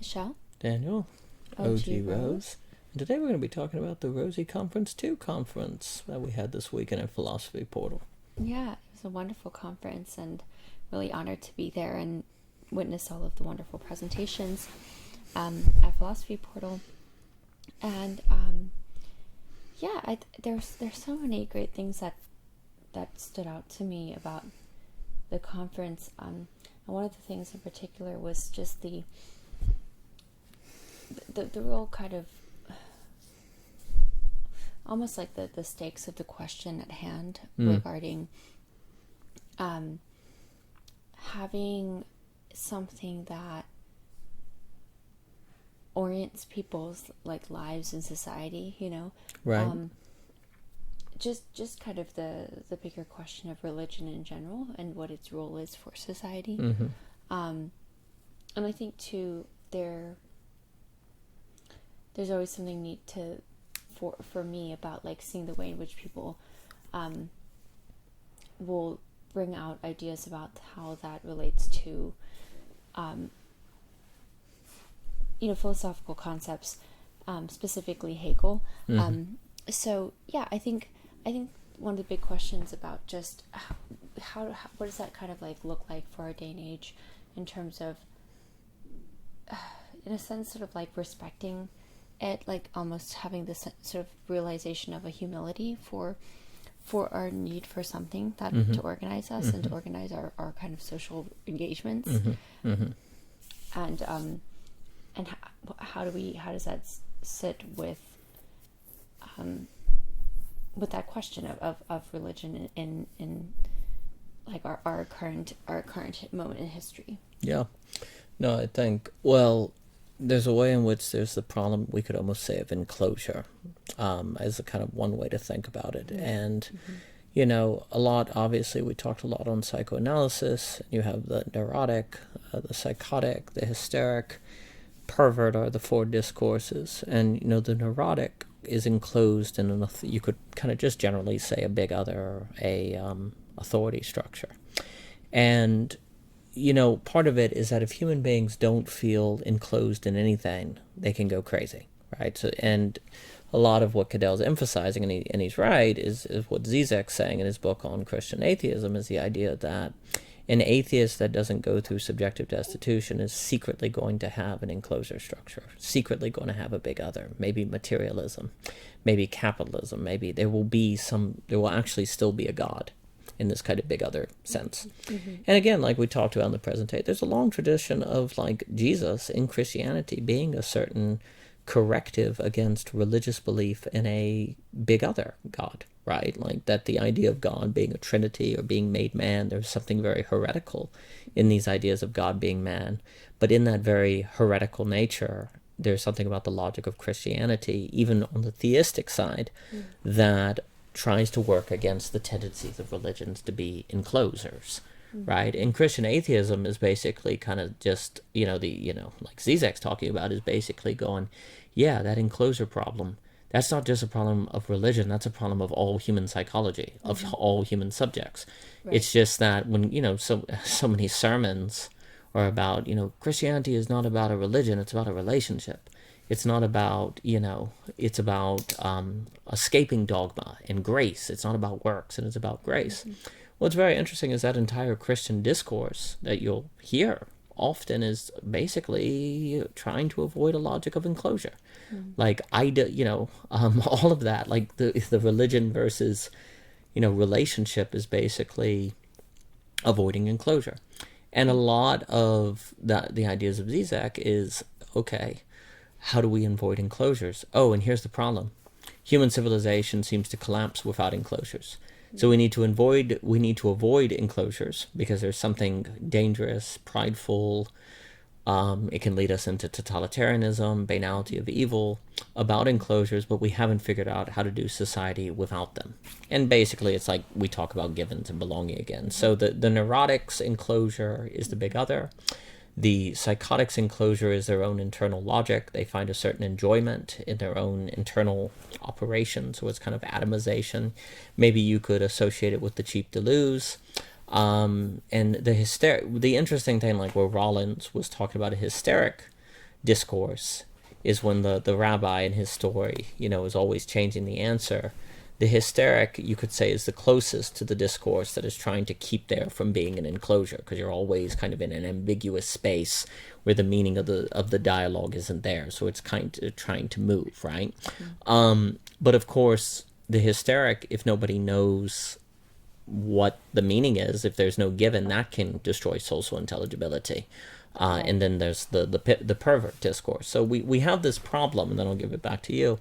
Michelle. Daniel. O.G.Rose. And today we're going to be talking about the Rosy Conference 2 conference that we had this weekend at Philosophy Portal. Yeah, it was a wonderful conference and really honored to be there and witness all of the wonderful presentations at Philosophy Portal. And there's so many great things that stood out to me about the conference. And one of the things in particular was just the real kind of almost like the stakes of the question at hand regarding having something that orients people's like lives in society, Right. Just kind of the bigger question of religion in general and what its role is for society. Mm-hmm. And I think too there's always something neat for me about like seeing the way in which people will bring out ideas about how that relates to philosophical concepts, specifically Hegel. Mm-hmm. I think one of the big questions about just how what does that kind of like look like for our day and age in terms of in a sense sort of like respecting it, like almost having this sort of realization of a humility for our need for something that to organize us and to organize our kind of social engagements. And how does that sit with that question of religion in like our current moment in history? Yeah. No, I think, well, there's a way in which there's the problem, we could almost say, of enclosure, as a kind of one way to think about it. And, a lot, obviously, we talked a lot on psychoanalysis. You have the neurotic, the psychotic, the hysteric, pervert are the four discourses. And, the neurotic is enclosed in you could kind of just generally say a big other, a authority structure. And part of it is that if human beings don't feel enclosed in anything, they can go crazy, right? So, and a lot of what Cadell's emphasizing, and he's right, is what Zizek's saying in his book on Christian Atheism, is the idea that an atheist that doesn't go through subjective destitution is secretly going to have an enclosure structure, secretly going to have a big other, maybe materialism, maybe capitalism, maybe there will actually still be a God in this kind of big other sense. And again, like we talked about in the presentation, there's a long tradition of like Jesus in Christianity being a certain corrective against religious belief in a big other God, right? Like that the idea of God being a trinity or being made man, there's something very heretical in these ideas of God being man. But in that very heretical nature, there's something about the logic of Christianity, even on the theistic side, that tries to work against the tendencies of religions to be enclosures, right? And Christian atheism is basically kind of just, like Zizek's talking about, is basically going, yeah, that enclosure problem, that's not just a problem of religion, that's a problem of all human psychology, of all human subjects. Right. It's just that when, so many sermons are about, Christianity is not about a religion, it's about a relationship. It's not about, it's about escaping dogma and grace. It's not about works, and it's about grace. What's very interesting is that entire Christian discourse that you'll hear often is basically trying to avoid a logic of enclosure. Like, all of that, like the religion versus, relationship is basically avoiding enclosure. And a lot of the ideas of Zizek is, okay, how do we avoid enclosures? Oh, and here's the problem. Human civilization seems to collapse without enclosures. So we need to avoid enclosures because there's something dangerous, prideful. It can lead us into totalitarianism, banality of evil about enclosures, but we haven't figured out how to do society without them. And basically it's like we talk about givens and belonging again. So the neurotics enclosure is the big other. The psychotics enclosure is their own internal logic. They find a certain enjoyment in their own internal operation, so it's kind of atomization. Maybe you could associate it with the cheap Deleuze. And the interesting thing, like where Rollins was talking about a hysteric discourse is when the rabbi in his story, is always changing the answer. The hysteric, you could say, is the closest to the discourse that is trying to keep there from being an enclosure, because you're always kind of in an ambiguous space where the meaning of the dialogue isn't there. So it's kind of trying to move, right? But of course, the hysteric, if nobody knows what the meaning is, if there's no given, that can destroy social intelligibility. And then there's the pervert discourse. So we have this problem, and then I'll give it back to you.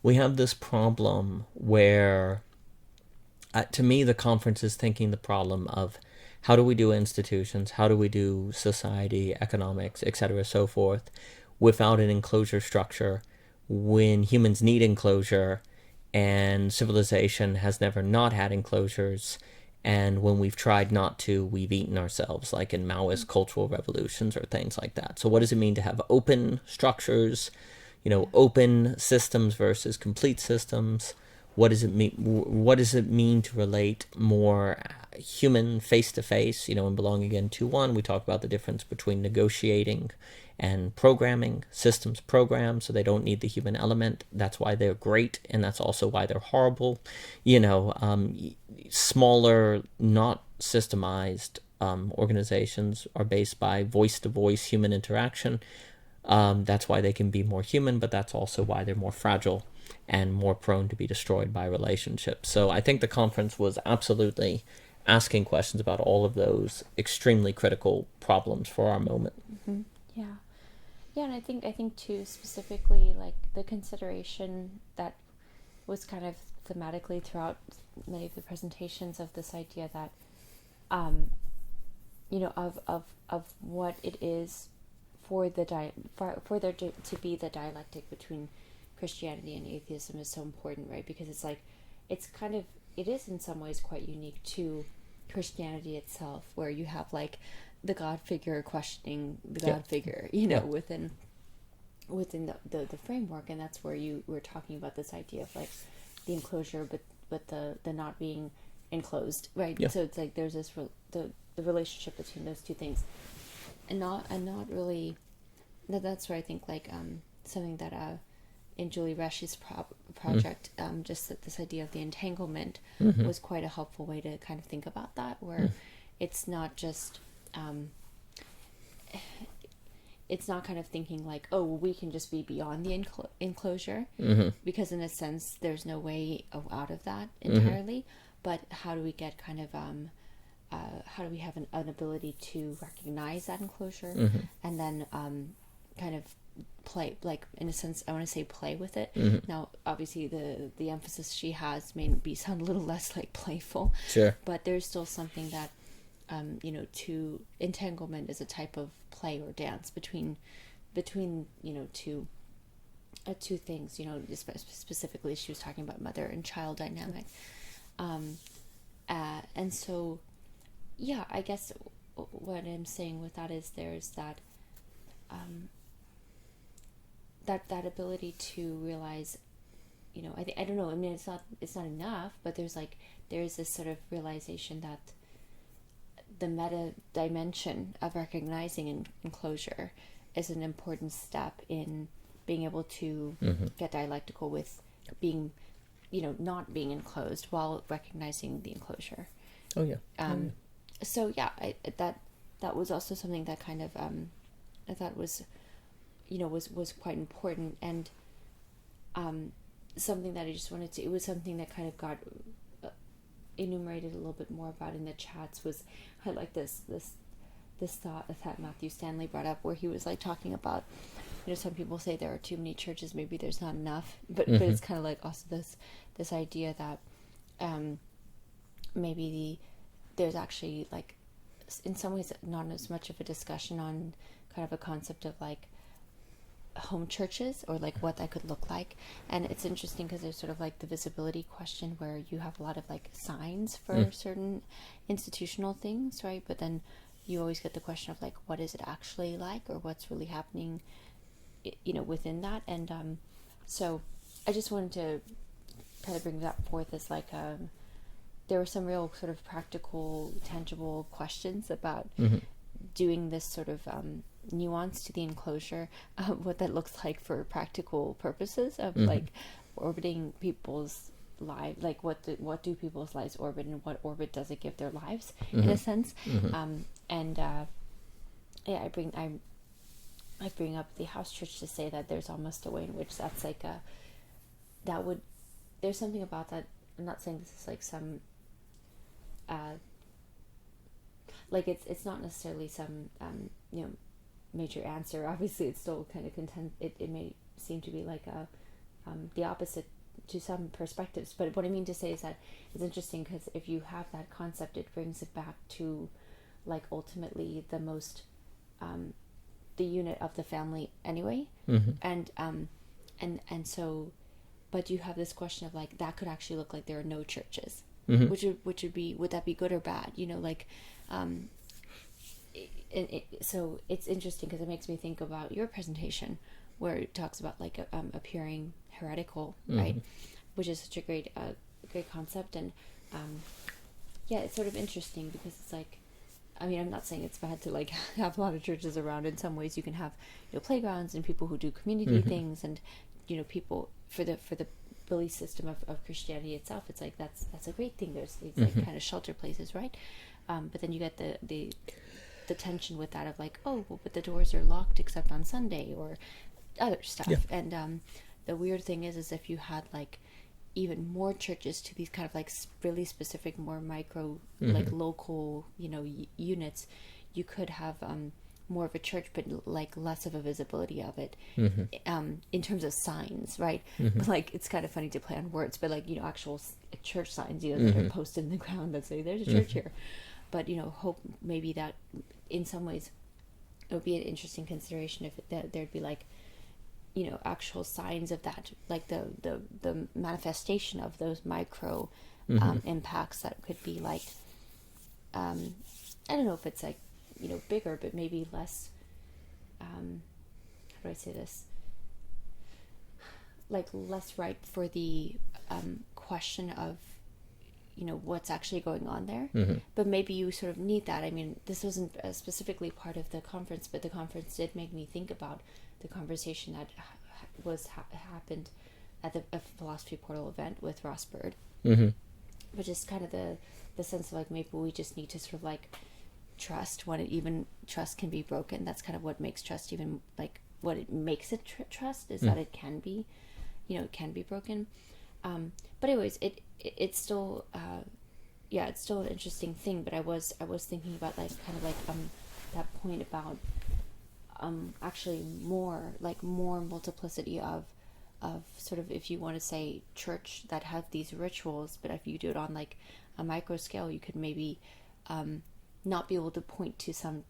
We have this problem where, to me, the conference is thinking the problem of how do we do institutions, how do we do society, economics, etc., so forth, without an enclosure structure, when humans need enclosure, and civilization has never not had enclosures, and when we've tried not to, we've eaten ourselves, like in Maoist cultural revolutions or things like that. So what does it mean to have open structures, open systems versus complete systems? What does it mean? What does it mean to relate more human face-to-face? In Belonging Again 2.1, we talk about the difference between negotiating and programming. Systems program, so they don't need the human element. That's why they're great, and that's also why they're horrible. Smaller, not systemized organizations are based by voice-to-voice human interaction. That's why they can be more human, but that's also why they're more fragile and more prone to be destroyed by relationships. So I think the conference was absolutely asking questions about all of those extremely critical problems for our moment. Mm-hmm. Yeah, and I think too, specifically, like the consideration that was kind of thematically throughout many of the presentations of this idea that, of what it is for there to be the dialectic between Christianity and atheism is so important, right? Because it's like, it is in some ways quite unique to Christianity itself, where you have like the God figure questioning the God figure, within the framework, and that's where you were talking about this idea of like the enclosure, but the not being enclosed, right? Yeah. So it's like there's this the relationship between those two things, and not really. That's where I think like something that in Julie Resch's project, just that this idea of the entanglement was quite a helpful way to kind of think about that, where it's not just it's not kind of thinking like, oh, well, we can just be beyond the enclosure, because in a sense there's no way out of that entirely, but how do we get kind of how do we have an ability to recognize that enclosure and then kind of play, like in a sense I want to say play with it. Now obviously the emphasis she has may sound a little less like playful, sure, but there's still something that to entanglement is a type of play or dance between two things, specifically she was talking about mother and child dynamic, and so I guess what I'm saying with that is there's that that ability to realize, I don't know, I mean it's not enough, but there's this sort of realization that the meta dimension of recognizing enclosure is an important step in being able to get dialectical with being, not being enclosed while recognizing the enclosure. Oh yeah. So yeah, that was also something that kind of I thought was quite important, and something that I just wanted to. It was something that kind of got enumerated a little bit more about in the chats. Was I like this thought that Matthew Stanley brought up, where he was like talking about, some people say there are too many churches, maybe there's not enough, but it's kind of like also this idea that maybe there's actually like in some ways not as much of a discussion on kind of a concept of like home churches, or like what that could look like. And it's interesting because there's sort of like the visibility question, where you have a lot of like signs for certain institutional things, right? But then you always get the question of like, what is it actually like, or what's really happening within that. And so I just wanted to kind of bring that forth as like there were some real sort of practical, tangible questions about doing this sort of nuance to the enclosure, what that looks like for practical purposes of orbiting people's lives, like what do people's lives orbit, and what orbit does it give their lives in a sense. I bring up the house church to say that there's almost a way in which that's like there's something about that. I'm not saying this is like some like it's not necessarily some major answer. Obviously it's still kind of it may seem to be like the opposite to some perspectives, but what I mean to say is that it's interesting because if you have that concept, it brings it back to like ultimately the most the unit of the family anyway. And so, but you have this question of like that could actually look like there are no churches, which would be, would that be good or bad, like so it's interesting because it makes me think about your presentation where it talks about like appearing heretical, right, which is such a great concept. And it's sort of interesting because it's like, I mean, I'm not saying it's bad to like have a lot of churches around. In some ways you can have playgrounds and people who do community things, and people for the belief system of Christianity itself. It's like that's a great thing. There's these like kind of shelter places, right? But then you get the tension with that of like, oh well, but the doors are locked except on Sunday or other stuff. And the weird thing is if you had like even more churches to these kind of like really specific, more micro, like local, units, you could have more of a church, but like less of a visibility of it, in terms of signs, right? But like it's kind of funny to play on words, but like actual church signs, that are posted in the ground that say there's a church here. But hope maybe that in some ways it would be an interesting consideration if there'd be like actual signs of that, like the manifestation of those micro impacts that could be like I don't know if it's like bigger, but maybe less how do I say this, like less ripe for the question of what's actually going on there. But maybe you sort of need that. I mean, this wasn't specifically part of the conference, but the conference did make me think about the conversation that happened at the Philosophy Portal event with Ross Bird, which is kind of the sense of like maybe we just need to sort of like trust when trust can be broken. That's kind of what makes trust, even like what it makes it trust is that it can be it can be broken. But anyways, it's still it's still an interesting thing. But I was thinking about like kind of like that point about actually more multiplicity of sort of, if you want to say church that have these rituals, but if you do it on like a micro scale, you could maybe not be able to point to some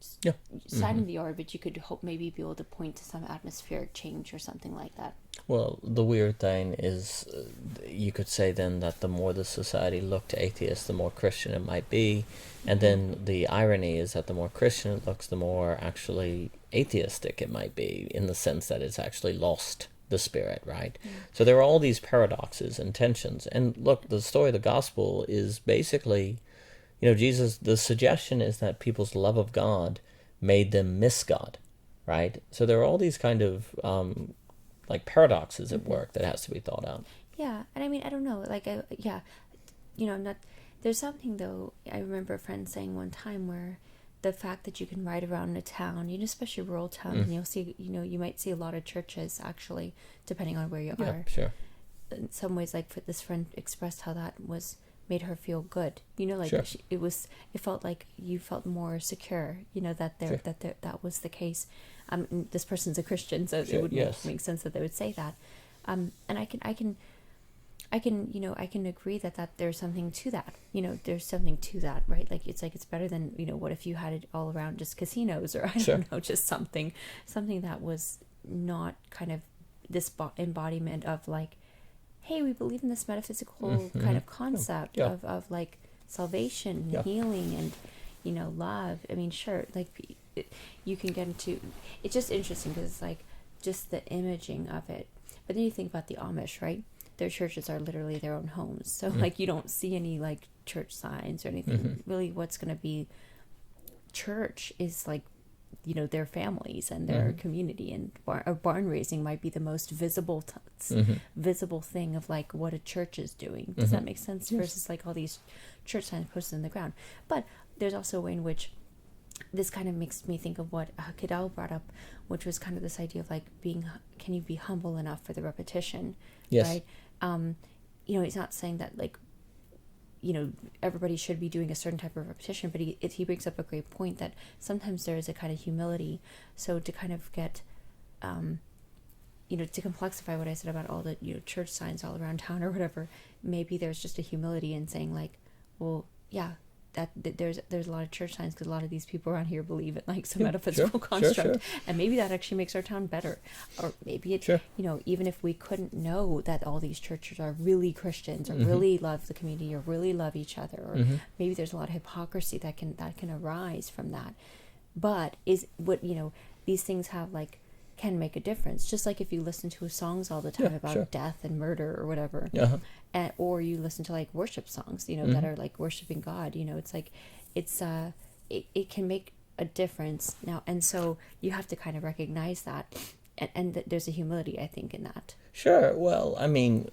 sign of the art, but you could maybe be able to point to some atmospheric change or something like that. Well, the weird thing is, you could say then that the more the society looked atheist, the more Christian it might be. And then the irony is that the more Christian it looks, the more actually atheistic it might be, in the sense that it's actually lost the spirit, right? So there are all these paradoxes and tensions. And look, the story of the gospel is basically, Jesus, the suggestion is that people's love of God made them miss God, right? So there are all these kind of like paradoxes at work that has to be thought out. Yeah, and I mean, I don't know, like, not. There's something though. I remember a friend saying one time where the fact that you can ride around in a town, especially rural towns, and you'll see, you might see a lot of churches actually, depending on where you are. Sure. In some ways, like this friend expressed how that made her feel good. It felt like you felt more secure. That was the case. This person's a Christian, so it would make sense that they would say that. And I can agree that there's something to that. There's something to that, right? Like it's better than, what if you had it all around just casinos, or I don't know, just something that was not kind of this embodiment of like, hey, we believe in this metaphysical kind of concept of like salvation and healing and love. I mean, sure, like you can get into, it's just interesting because it's like just the imaging of it. But then you think about the Amish, right? Their churches are literally their own homes, so like you don't see any like church signs or anything. Really, what's going to be church is like their families and their community, and barn raising might be the most visible visible thing of like what a church is doing. Does that make sense? Yes. Versus like all these church signs posted in the ground. But there's also a way in which this kind of makes me think of what Cadell brought up, which was kind of this idea of like can you be humble enough for the repetition? Yes. Right. He's not saying that like, everybody should be doing a certain type of repetition, but he brings up a great point that sometimes there is a kind of humility. So to kind of get, to complexify what I said about all the, church signs all around town or whatever, maybe there's just a humility in saying like, well, yeah, that there's a lot of church signs because a lot of these people around here believe in like some metaphysical construct, and maybe that actually makes our town better. Or maybe it, even if we couldn't know that all these churches are really Christians or really love the community or really love each other, or maybe there's a lot of hypocrisy that can arise from that. But these things have like can make a difference. Just like if you listen to songs all the time about death and murder or whatever, or you listen to like worship songs, that are like worshiping God, it's like it can make a difference now. And so you have to kind of recognize that, and there's a humility, I think, in that. Sure. Well, I mean,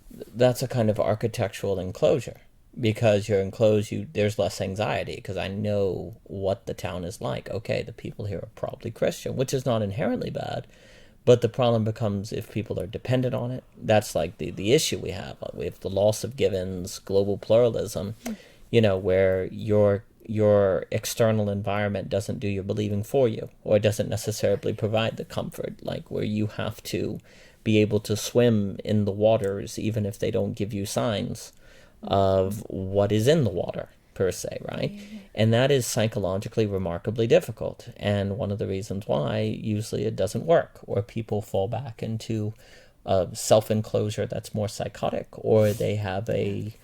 that's a kind of architectural enclosure. Because you're enclosed, there's less anxiety because I know what the town is like. Okay, the people here are probably Christian, which is not inherently bad, but the problem becomes if people are dependent on it. That's like the issue we have. We have the loss of givens, global pluralism, where your external environment doesn't do your believing for you, or doesn't necessarily provide the comfort, like where you have to be able to swim in the waters even if they don't give you signs of what is in the water per se, right? And that is psychologically remarkably difficult, and one of the reasons why usually it doesn't work, or people fall back into a self-enclosure that's more psychotic, or they have a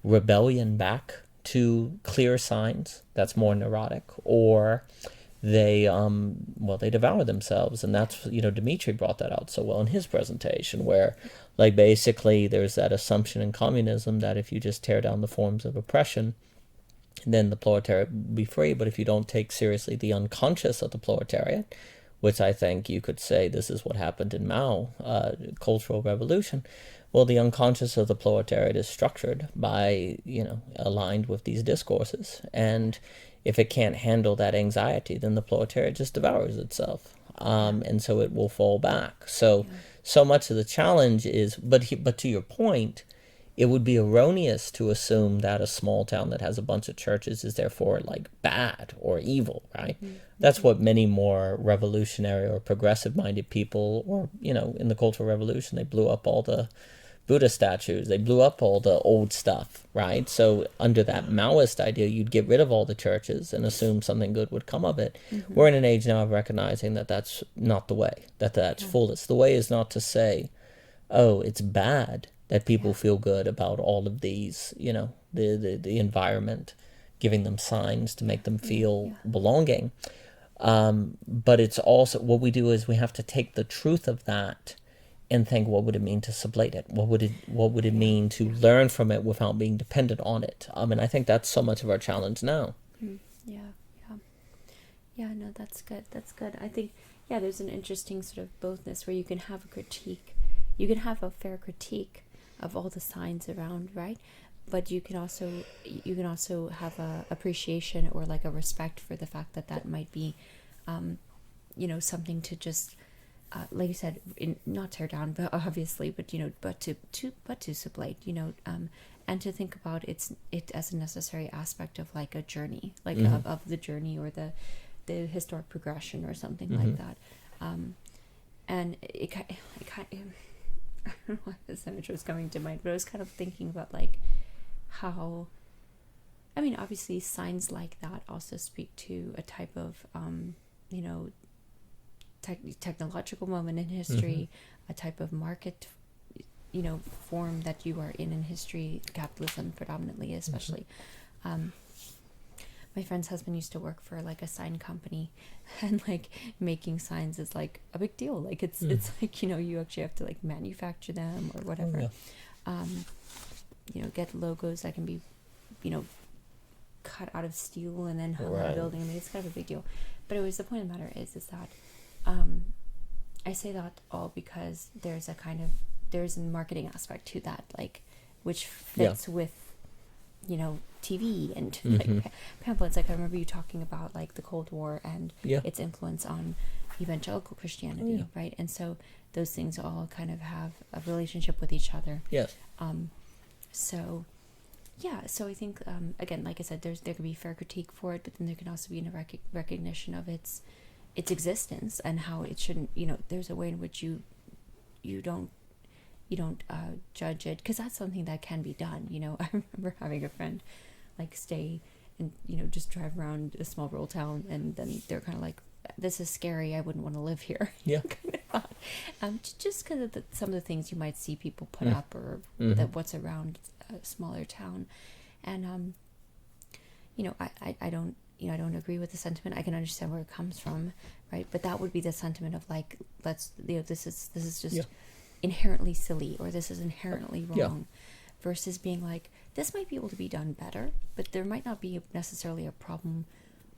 rebellion back to clear signs that's more neurotic, or they devour themselves. And that's, Dimitri brought that out so well in his presentation, where like basically there's that assumption in communism that if you just tear down the forms of oppression, then the proletariat will be free. But if you don't take seriously the unconscious of the proletariat, which I think you could say this is what happened in Mao, Cultural Revolution, well, the unconscious of the proletariat is structured by, aligned with these discourses. And if it can't handle that anxiety, then the proletariat just devours itself. And so it will fall back. So much of the challenge is, but to your point, it would be erroneous to assume that a small town that has a bunch of churches is therefore like bad or evil, right? That's what many more revolutionary or progressive-minded people, or, in the Cultural Revolution, they blew up all the Buddha statues, they blew up all the old stuff, right? So under that Maoist idea, you'd get rid of all the churches and assume something good would come of it. We're in an age now of recognizing that that's not the way, that's foolish. The way is not to say, oh, it's bad that people feel good about all of these, the environment, giving them signs to make them feel belonging. But it's also, what we do is we have to take the truth of that and think, what would it mean to sublate it? What would it mean to learn from it without being dependent on it? And I think that's so much of our challenge now. No, that's good. I think, there's an interesting sort of bothness where you can have a critique, you can have a fair critique of all the signs around, right? But you can also have a appreciation or like a respect for the fact that might be, something to just, like you said, not tear down, but obviously, but to sublate, and to think about it as a necessary aspect of like a journey, like of the journey or the historic progression or something like that. And it kind of, I don't know why this image was coming to mind, but I was kind of thinking about like how, obviously signs like that also speak to a type of, technological moment in history, a type of market, form that you are in history, capitalism predominantly, especially. My friend's husband used to work for like a sign company, and like making signs is like a big deal. Like it's like, you actually have to like manufacture them or whatever. Get logos that can be, cut out of steel and then hung on a Right. building. I mean, it's kind of a big deal. But the point of the matter is that I say that all because there's a marketing aspect to that, like, which fits with, TV and like pamphlets. Like, I remember you talking about like the Cold War and its influence on evangelical Christianity, right? And so those things all kind of have a relationship with each other. Yes. So I think again, like I said, there can be fair critique for it, but then there can also be a recognition of its existence and how it shouldn't. There's a way in which you don't judge it, because that's something that can be done. I remember having a friend like stay and just drive around a small rural town, and then they're kind of like, "This is scary. I wouldn't want to live here." Yeah. Kind of thought. Just because of some of the things you might see people put up, or that what's around a smaller town, and I don't agree with the sentiment. I can understand where it comes from, right? But that would be the sentiment of like, this is just inherently silly, or this is inherently wrong, versus being like, this might be able to be done better, but there might not be necessarily a problem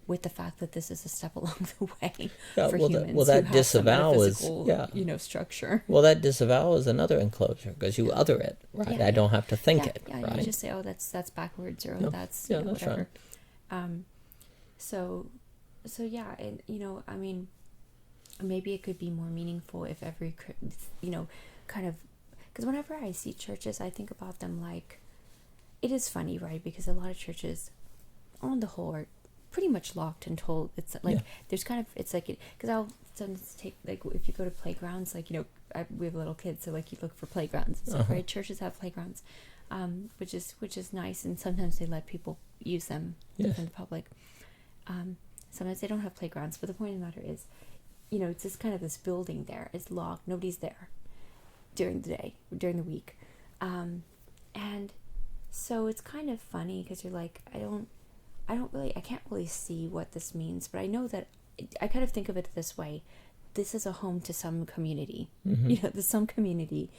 with the fact that this is a step along the way for humans that who disavow have is some metaphysical, structure. Well, that disavow is another enclosure, because you other it, right? I don't have to think it, right? You just say, "Oh, that's backwards," or No. that's that's whatever. right. So yeah, and I mean, maybe it could be more meaningful if every kind of, because whenever I see churches, I think about them like, it is funny, right? Because a lot of churches, on the whole, are pretty much locked and told. It's like there's kind of, it's like, because I'll sometimes take, like, if you go to playgrounds, like, we have little kids, so like you look for playgrounds and stuff, right? Churches have playgrounds, which is nice, and sometimes they let people use them in the public. Sometimes they don't have playgrounds, but the point of the matter is, it's just kind of this building there. It's locked. Nobody's there during the day, during the week. And so it's kind of funny, because you're like, I can't really see what this means, but I know that I kind of think of it this way. This is a home to some community. Some community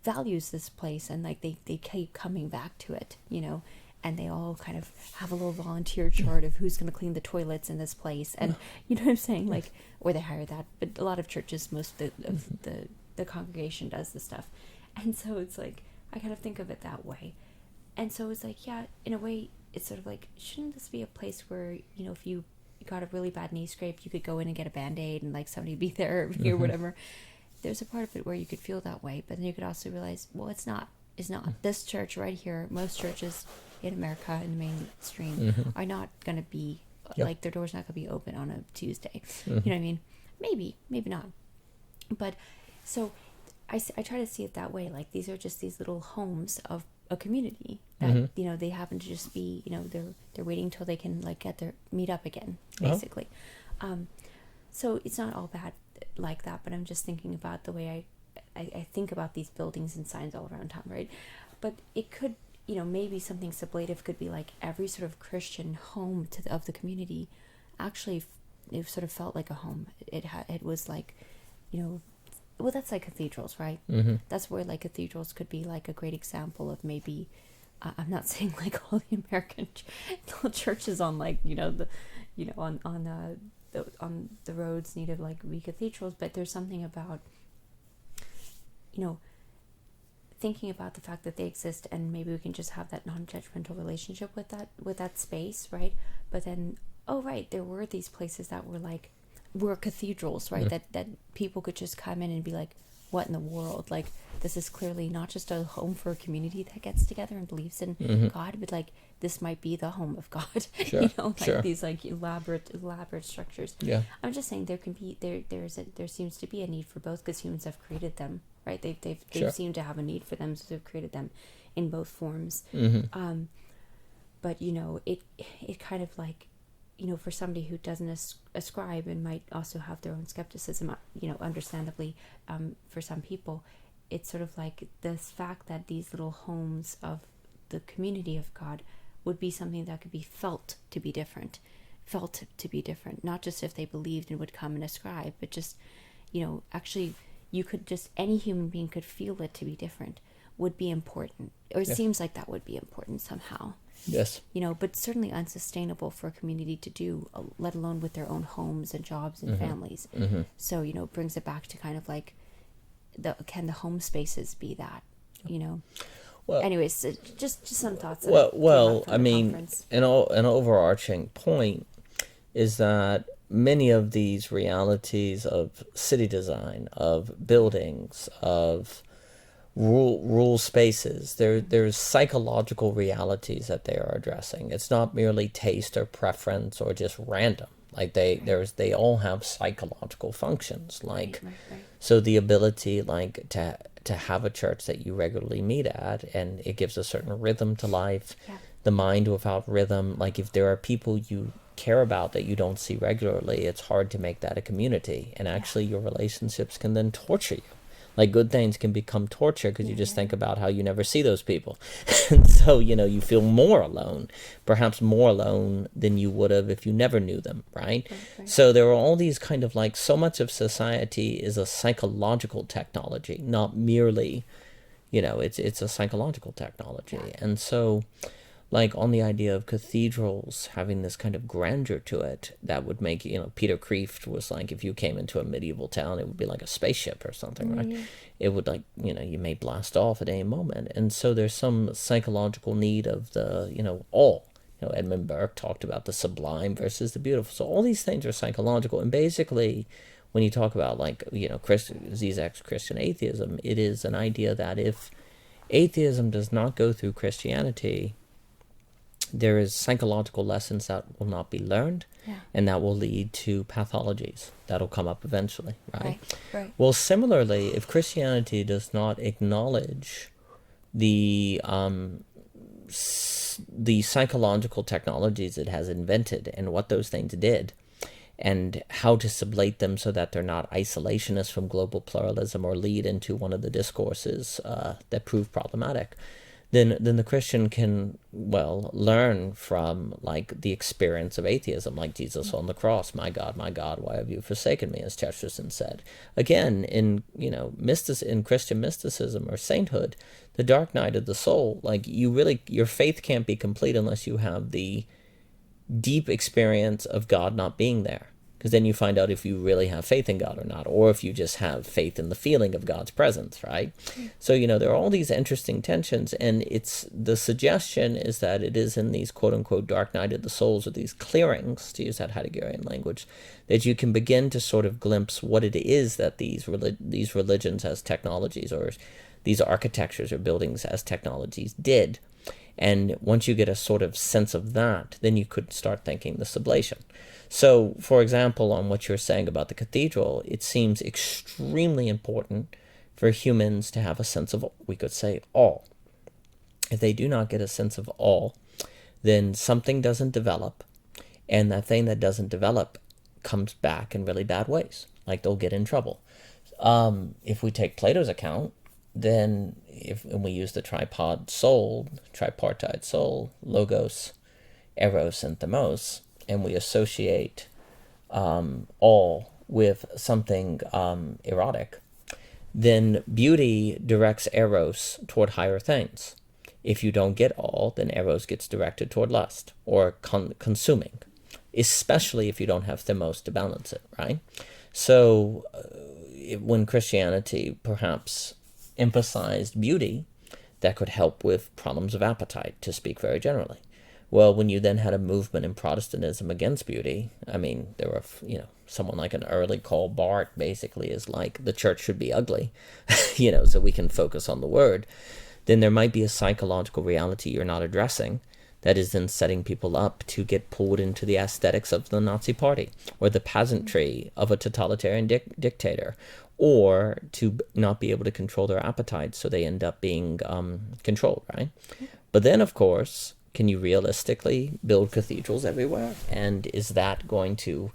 values this place, and like they keep coming back to it, and they all kind of have a little volunteer chart of who's going to clean the toilets in this place, and you know what I'm saying, like, or they hire that. But a lot of churches, most of the congregation does this stuff, and so it's like, I kind of think of it that way. And so it's like, in a way, it's sort of like, shouldn't this be a place where, if you got a really bad knee scrape, you could go in and get a Band-Aid and like somebody be there or whatever. There's a part of it where you could feel that way, but then you could also realize, well, it's not. This church right here, most churches in America in the mainstream are not going to be, like, their door's not going to be open on a Tuesday. You know what I mean? Maybe not. But so I try to see it that way. Like, these are just these little homes of a community that they happen to just be, they're waiting until they can like meet up again, basically. So it's not all bad like that, but I'm just thinking about the way I think about these buildings and signs all around town, right? But it could, maybe something sublative could be like, every sort of Christian home of the community actually it sort of felt like a home. It was like, well, that's like cathedrals, right? That's where like cathedrals could be like a great example of maybe, I'm not saying like all the American churches on like, on the roads need to like be cathedrals, but there's something about, thinking about the fact that they exist, and maybe we can just have that non-judgmental relationship with that space, right? But then, there were these places that were cathedrals, right? That people could just come in and be like, what in the world? Like, this is clearly not just a home for a community that gets together and believes in God, but like, this might be the home of God. These like elaborate structures. I'm just saying there seems to be a need for both, because humans have created them, right? They've seemed to have a need for them, so they've created them in both forms. But it kind of like, for somebody who doesn't ascribe and might also have their own skepticism, understandably, for some people, it's sort of like this fact that these little homes of the community of God would be something that could be felt to be different, not just if they believed and would come and ascribe, but just, actually, you could just, any human being could feel it to be different, would be important, or it seems like that would be important somehow. Yes. But certainly unsustainable for a community to do, let alone with their own homes and jobs and families. So, it brings it back to kind of like, can the home spaces be that, Well, anyways, just some thoughts. I mean, an overarching point is that many of these realities of city design, of buildings, of rural spaces, there's psychological realities that they are addressing. It's not merely taste or preference or just random. Like they all have psychological functions. Like, so the ability like to have a church that you regularly meet at, and it gives a certain rhythm to life. Yeah. The mind without rhythm, like if there are people you care about that you don't see regularly, it's hard to make that a community. And actually your relationships can then torture you. Like good things can become torture because you just think about how you never see those people. And so, you feel more alone, perhaps more alone than you would have if you never knew them, right? So there are all these kind of like, so much of society is a psychological technology, not merely, it's a psychological technology. Yeah. And so, like on the idea of cathedrals having this kind of grandeur to it, that would make, Peter Kreeft was like, if you came into a medieval town, it would be like a spaceship or something, right? It would like, you may blast off at any moment. And so there's some psychological need of the, awe. Edmund Burke talked about the sublime versus the beautiful. So all these things are psychological. And basically, when you talk about like, Zizek's Christian atheism, it is an idea that if atheism does not go through Christianity, there is psychological lessons that will not be learned, and that will lead to pathologies that'll come up eventually, right? Well, similarly, if Christianity does not acknowledge the psychological technologies it has invented and what those things did, and how to sublate them so that they're not isolationist from global pluralism or lead into one of the discourses that prove problematic, then the Christian can, learn from, like, the experience of atheism, like Jesus on the cross, my God, why have you forsaken me, as Chesterton said. Again, in Christian mysticism or sainthood, the dark night of the soul, like, your faith can't be complete unless you have the deep experience of God not being there. Because then you find out if you really have faith in God or not, or if you just have faith in the feeling of God's presence, right? So, there are all these interesting tensions, and the suggestion is that it is in these quote-unquote dark night of the souls, or these clearings, to use that Heideggerian language, that you can begin to sort of glimpse what it is that these religions as technologies, or these architectures or buildings as technologies did. And once you get a sort of sense of that, then you could start thinking the sublation. So, for example, on what you're saying about the cathedral, it seems extremely important for humans to have a sense of, we could say, awe. If they do not get a sense of awe, then something doesn't develop, and that thing that doesn't develop comes back in really bad ways, like they'll get in trouble. If we take Plato's account, then when we use the tripartite soul, logos, eros, and themos, and we associate awe with something erotic, then beauty directs eros toward higher things. If you don't get awe, then eros gets directed toward lust or consuming, especially if you don't have themos to balance it, right? So when Christianity perhaps emphasized beauty, that could help with problems of appetite, to speak very generally. Well, when you then had a movement in Protestantism against beauty, I mean, there were, someone like an early Karl Barth basically is like, the church should be ugly, so we can focus on the word. Then there might be a psychological reality you're not addressing that is then setting people up to get pulled into the aesthetics of the Nazi Party, or the peasantry of a totalitarian dictator, or to not be able to control their appetites, so they end up being controlled, right? But then, of course, can you realistically build cathedrals everywhere? And is that going to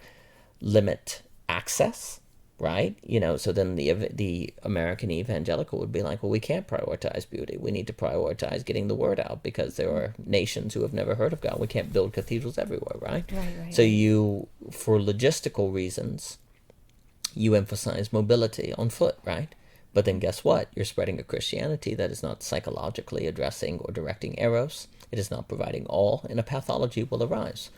limit access, right? So then the American evangelical would be like, well, we can't prioritize beauty. We need to prioritize getting the word out, because there are nations who have never heard of God. We can't build cathedrals everywhere, right? Right. So for logistical reasons, you emphasize mobility on foot, right? But then guess what? You're spreading a Christianity that is not psychologically addressing or directing eros. It is not providing all, and a pathology will arise.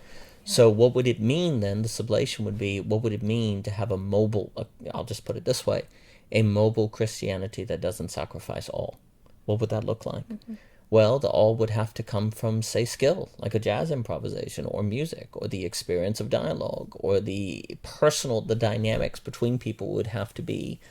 Yeah. So what would it mean then? The sublation would be, what would it mean to have a mobile, I'll just put it this way, a mobile Christianity that doesn't sacrifice all? What would that look like? Mm-hmm. Well, the all would have to come from, say, skill, like a jazz improvisation or music or the experience of dialogue or the dynamics between people would have to be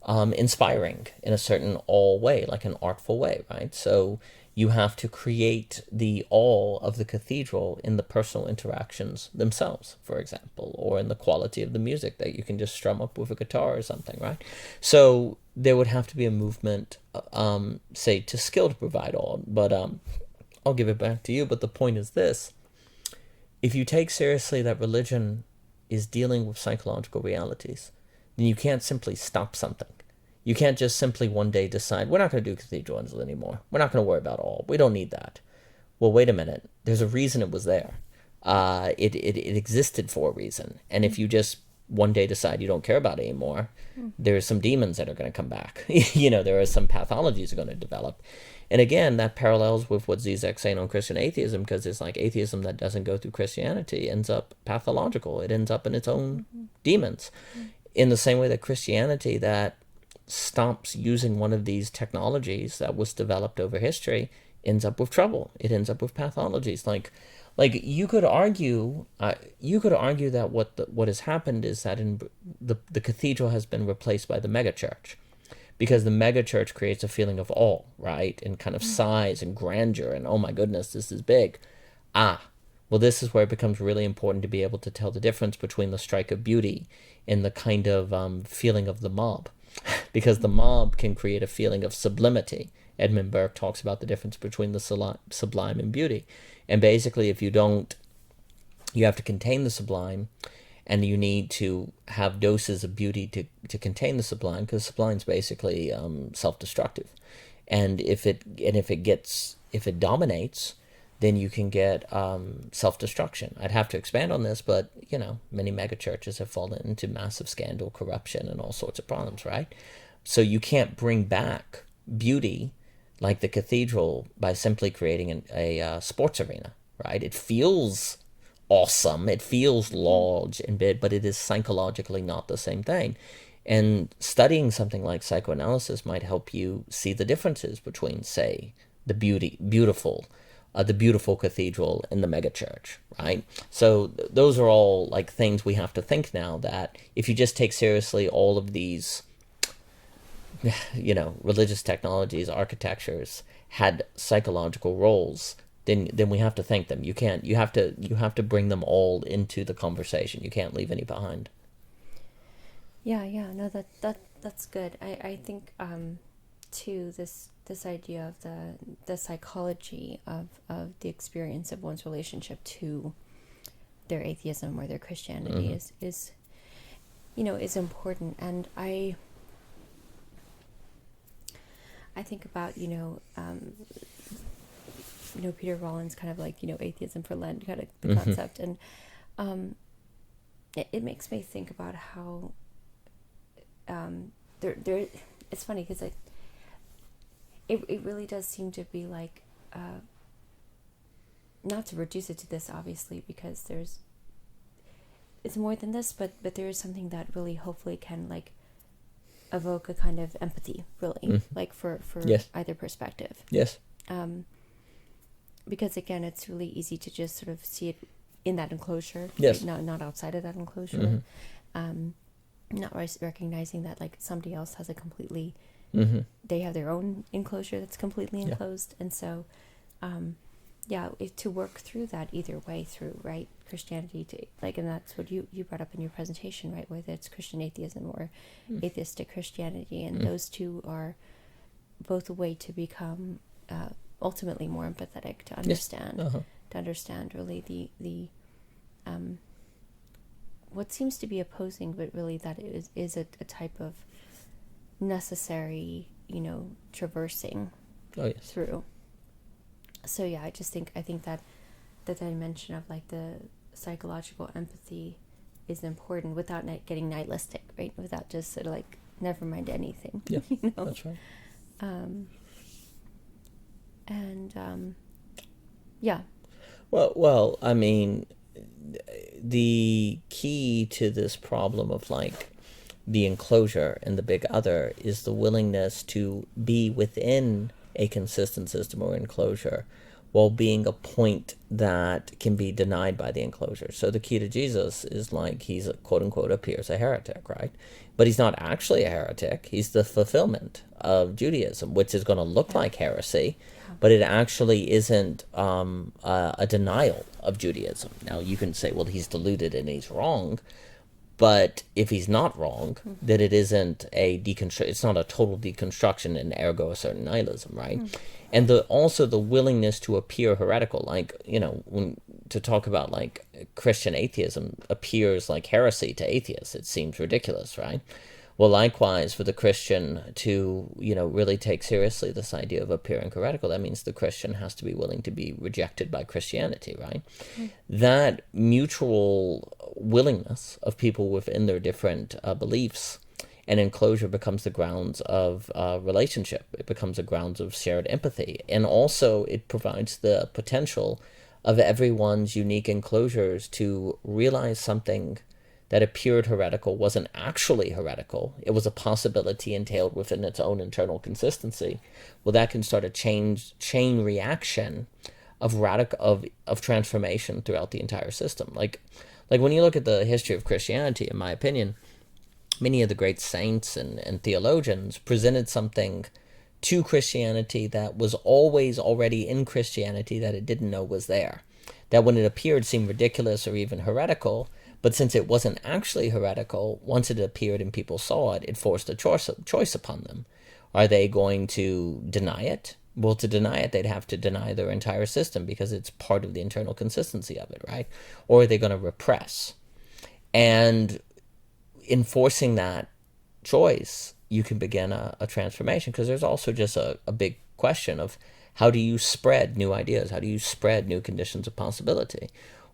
inspiring in a certain all way, like an artful way, right? So you have to create the all of the cathedral in the personal interactions themselves, for example, or in the quality of the music that you can just strum up with a guitar or something, right? So there would have to be a movement, say, to skill to provide all, but I'll give it back to you. But the point is this: if you take seriously that religion is dealing with psychological realities, then you can't simply stop something. You can't just simply one day decide, we're not going to do cathedral angels anymore. We're not going to worry about all. We don't need that. Well, wait a minute. There's a reason it was there. It existed for a reason. And if you just one day decide you don't care about it anymore, there's some demons that are going to come back. There are some pathologies that are going to develop. And again, that parallels with what Zizek's saying on Christian atheism, because it's like atheism that doesn't go through Christianity ends up pathological. It ends up in its own demons. In the same way that Christianity that stops using one of these technologies that was developed over history ends up with trouble. It ends up with pathologies. Like you could argue that what has happened is that in the cathedral has been replaced by the megachurch, because the megachurch creates a feeling of awe, right, and kind of size and grandeur, and oh my goodness, this is big. Well, this is where it becomes really important to be able to tell the difference between the strike of beauty and the kind of feeling of the mob, because the mob can create a feeling of sublimity. Edmund Burke talks about the difference between the sublime and beauty. And basically, if you don't, you have to contain the sublime, and you need to have doses of beauty to contain the sublime, because sublime is basically self-destructive. And if it dominates, then you can get self-destruction. I'd have to expand on this, but, many megachurches have fallen into massive scandal, corruption, and all sorts of problems, right? So you can't bring back beauty like the cathedral by simply creating a sports arena, right? It feels awesome, it feels large and big, but it is psychologically not the same thing. And studying something like psychoanalysis might help you see the differences between, say, the beautiful cathedral and the megachurch, right? So those are all like things we have to think now, that if you just take seriously all of these, religious technologies, architectures had psychological roles, then we have to think them. You have to bring them all into the conversation. You can't leave any behind. No, that's good. I think too, this idea of the psychology of the experience of one's relationship to their atheism or their Christianity is important. And I think about Peter Rollins kind of like atheism for Lent kind of the concept, and it makes me think about how there it's funny because it really does seem to be like, not to reduce it to this, obviously, because it's more than this, but there is something that really hopefully can like evoke a kind of empathy, really, like for yes. either perspective. Yes. Because again, it's really easy to just sort of see it in that enclosure, yes, right? Not outside of that enclosure. Not recognizing that like somebody else has a completely, they have their own enclosure that's completely enclosed, and so, to work through that either way, through right Christianity, to like, and that's what you brought up in your presentation, right? Whether it's Christian atheism or atheistic Christianity, and those two are both a way to become ultimately more empathetic, to understand, to understand really the what seems to be opposing, but really that is a type of necessary, traversing through. So I think that the dimension of like the psychological empathy is important without getting nihilistic, right? Without just sort of like never mind anything. Yeah, you know? that's right. Yeah. Well, I mean, the key to this problem of like the enclosure and the big other is the willingness to be within a consistent system or enclosure while being a point that can be denied by the enclosure. So the key to Jesus is like he's a quote unquote appears a heretic, right? But he's not actually a heretic. He's the fulfillment of Judaism, which is going to look like heresy, but it actually isn't a denial of Judaism. Now you can say, well, he's deluded and he's wrong. But if he's not wrong, then it isn't it's not a total deconstruction and ergo a certain nihilism, right? And also the willingness to appear heretical, like, you know, to talk about like Christian atheism appears like heresy to atheists. It seems ridiculous, right? Well, likewise, for the Christian to, you know, really take seriously this idea of appearing heretical, that means the Christian has to be willing to be rejected by Christianity, right? That mutual willingness of people within their different beliefs and enclosure becomes the grounds of relationship. It becomes the grounds of shared empathy. And also it provides the potential of everyone's unique enclosures to realize something that appeared heretical wasn't actually heretical. It was a possibility entailed within its own internal consistency. Well, that can start a chain reaction of transformation throughout the entire system. Like when you look at the history of Christianity, in my opinion, many of the great saints and theologians presented something to Christianity that was always already in Christianity that it didn't know was there. That when it appeared seemed ridiculous or even heretical, but since it wasn't actually heretical, once it appeared and people saw it, it forced a choice upon them. Are they going to deny it? Well, to deny it, they'd have to deny their entire system because it's part of the internal consistency of it, right? Or are they going to repress? And enforcing that choice, you can begin a transformation, because there's also just a big question of how do you spread new ideas? How do you spread new conditions of possibility?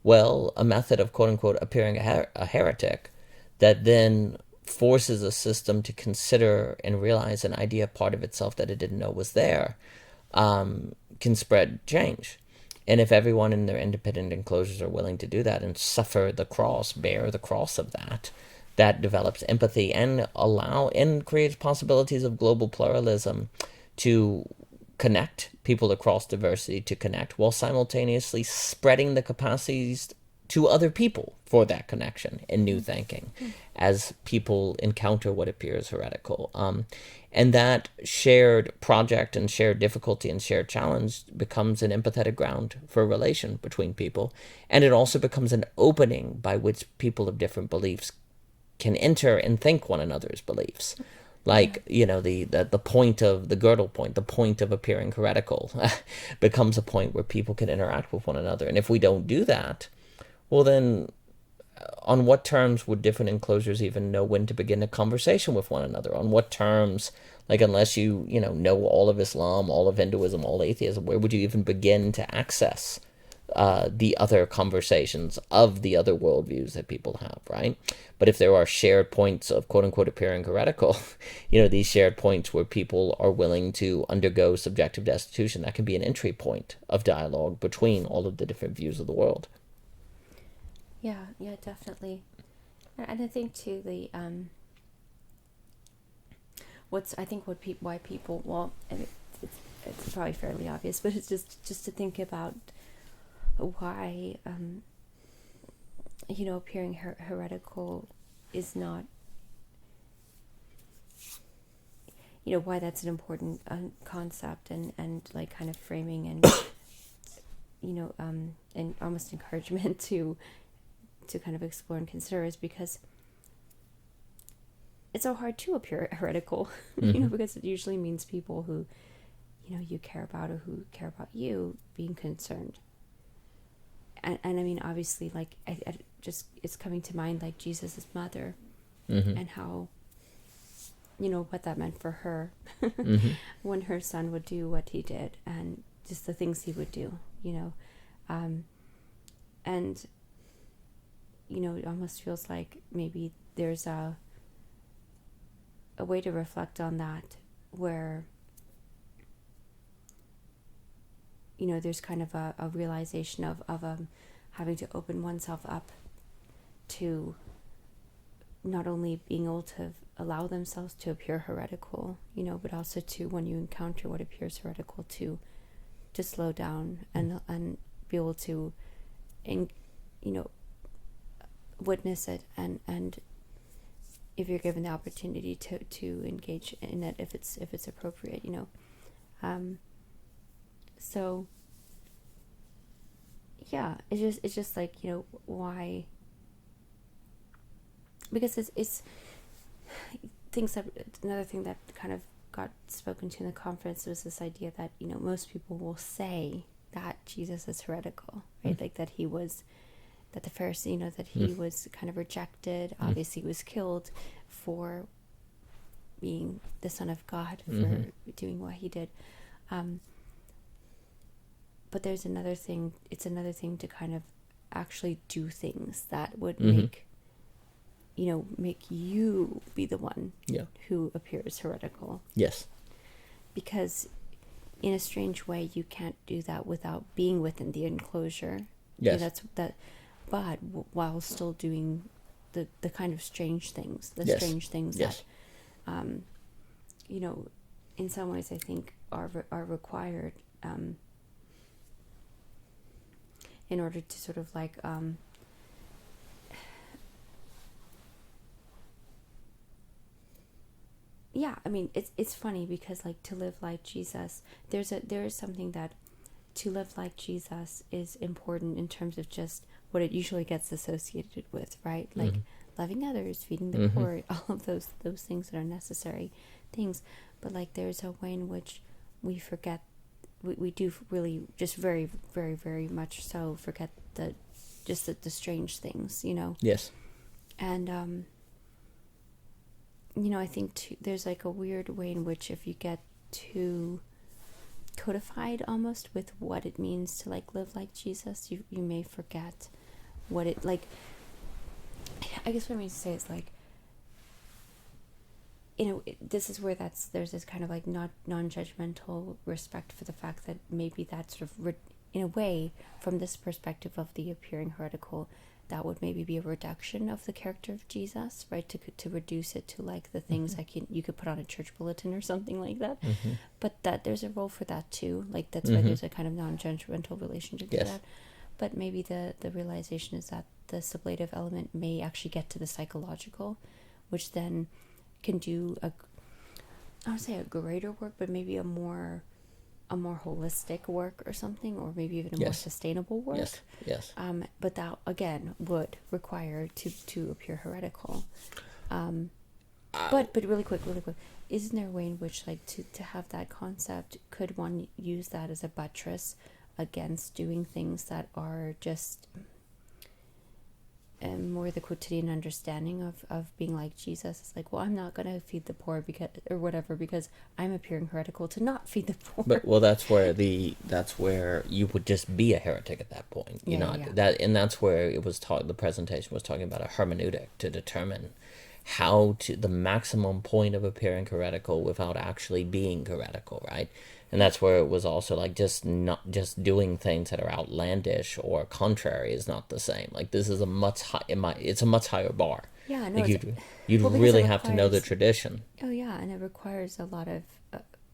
Well, a method of quote-unquote appearing a heretic that then forces a system to consider and realize an idea part of itself that it didn't know was there can spread change. And if everyone in their independent enclosures are willing to do that and suffer the cross, bear the cross of that, that develops empathy and creates possibilities of global pluralism to connect people across diversity, to connect while simultaneously spreading the capacities to other people for that connection and new thinking as people encounter what appears heretical. And that shared project and shared difficulty and shared challenge becomes an empathetic ground for relation between people. And it also becomes an opening by which people of different beliefs can enter and think one another's beliefs. Like, you know, the point of the girdle point, the point of appearing heretical becomes a point where people can interact with one another. And if we don't do that, well then, on what terms would different enclosures even know when to begin a conversation with one another? On what terms, like unless you know all of Islam, all of Hinduism, all atheism, where would you even begin to access the other conversations of the other worldviews that people have, right? But if there are shared points of quote-unquote appearing heretical, these shared points where people are willing to undergo subjective destitution, that can be an entry point of dialogue between all of the different views of the world. Yeah, definitely. And I think too why people, well, and it's probably fairly obvious, but it's just to think about why appearing heretical is not, why that's an important concept and like kind of framing and and almost encouragement to kind of explore and consider, is because it's so hard to appear heretical, because it usually means people who you care about or who care about you being concerned. And I mean, obviously, like, I just, it's coming to mind, like, Jesus' mother, and how, what that meant for her when her son would do what he did, and just the things he would do, and, it almost feels like maybe there's a way to reflect on that, where, you know, there's kind of a realization of having to open oneself up to not only being able to allow themselves to appear heretical, you know, but also to, when you encounter what appears heretical, to slow down and be able to, you know, witness it, and if you're given the opportunity to engage in it, if it's appropriate, you know. So yeah, it's just like, you know, why? Because it's things that, another thing that kind of got spoken to in the conference was this idea that, you know, most people will say that Jesus is heretical, right? Like that the Pharisee, you know, that he was kind of rejected, obviously was killed for being the Son of God, for doing what he did. But there's another thing, it's another thing to kind of actually do things that would make, you know, make you be the one who appears heretical. Yes. Because in a strange way, you can't do that without being within the enclosure. Yes. But while still doing the kind of strange things, strange things that, you know, in some ways I think are required in order to sort of like yeah, I mean, it's funny because, like, to live like Jesus, there is something that to live like Jesus is important in terms of just what it usually gets associated with, right? Like loving others, feeding the poor, all of those things that are necessary things. But like, there's a way in which we forget, we do really just very, very, very much so forget the strange things, you know? Yes. And you know, I think there's like a weird way in which if you get too codified almost with what it means to like live like Jesus, you may forget what it, like, I guess what I mean to say is, like, you know, this is where there's this kind of like non-judgmental respect for the fact that maybe that sort of in a way, from this perspective of the appearing heretical, that would maybe be a reduction of the character of Jesus, right? To reduce it to like the things like you could put on a church bulletin or something like that. But that there's a role for that too. Like that's why there's a kind of non-judgmental relationship to that. But maybe the realization is that the sublative element may actually get to the psychological, which then can do I would say a greater work, but maybe a more holistic work or something, or maybe even a more sustainable work. Yes. But that again would require to appear heretical. But really quick, isn't there a way in which, like, to have that concept, could one use that as a buttress against doing things that are just more the quotidian understanding of being like Jesus? It's like, well, I'm not going to feed the poor because I'm appearing heretical to not feed the poor. But well, that's where you would just be a heretic at that point. That's where it was taught. The presentation was talking about a hermeneutic to determine how to the maximum point of appearing heretical without actually being heretical, right? And that's where it was also like just doing things that are outlandish or contrary is not the same. Like this is it's a much higher bar. Yeah, no, like you'd really have to know the tradition. Oh yeah, and it requires a lot of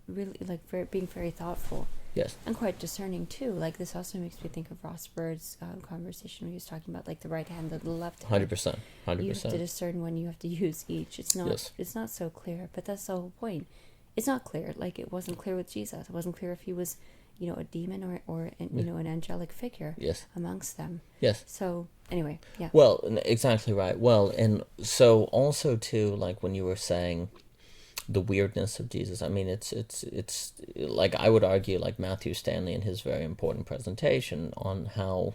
really like being very thoughtful. Yes. And quite discerning too. Like this also makes me think of Ross Bird's conversation where he was talking about like the right hand and the left hand. 100%. You have to discern when you have to use each. It's not so clear, but that's the whole point. It's not clear. Like it wasn't clear with Jesus. It wasn't clear if he was, you know, a demon or an angelic figure amongst them. Yes. So anyway, yeah. Well, exactly right. Well, and so also too, like when you were saying the weirdness of Jesus, I mean, it's like I would argue, like Matthew Stanley in his very important presentation on how,